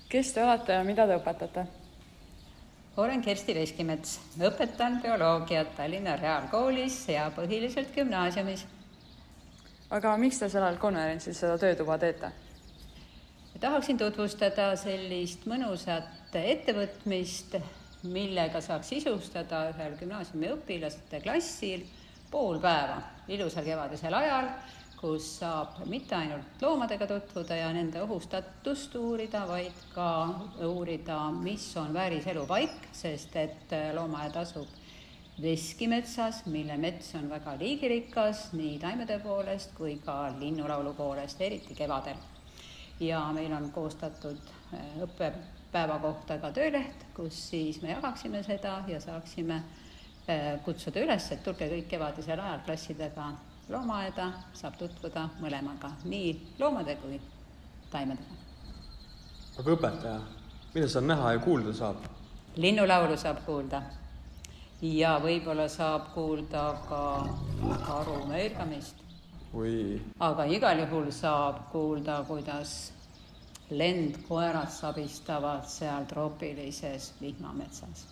Kes te olete ja mida te õpetate? Olen Kersti Veskimets, õpetan bioloogiat Tallinna Reaalkoolis ja põhiliselt gümnaasiumis. Aga miks te sellel konverentsil seda töötuba teete? Tahaksin tutvustada sellist mõnusat ettevõtmist, millega saaks sisustada ühel gümnaasiumi õpilaste klassil pool päeva ilusal kevadisel ajal, kus saab mitte ainult loomadega tutvuda ja nende ohustatust uurida, vaid ka uurida, mis on vääriselupaik, sest et loomaaed asub Veskimetsas, mille mets on väga liigirikas nii taimede poolest kui ka linnulaulu poolest, eriti kevadel. Ja meil on koostatud õppepäeva kohta ka tööleht, kus siis me jagaksime seda ja saaksime kutsuda üles, et tulge kõik kevadisel ajal klassidega loomaaeda, saab tutvuda mõlemaga, nii loomade kui taimedega. Aga õpetaja, mida seal näha ja kuulda saab? Linnulaulu saab kuulda ja võib-olla saab kuulda ka karu möirgamist. Aga igal juhul saab kuulda, kuidas lendkoerad sabistavad seal troopilises vihmametsas.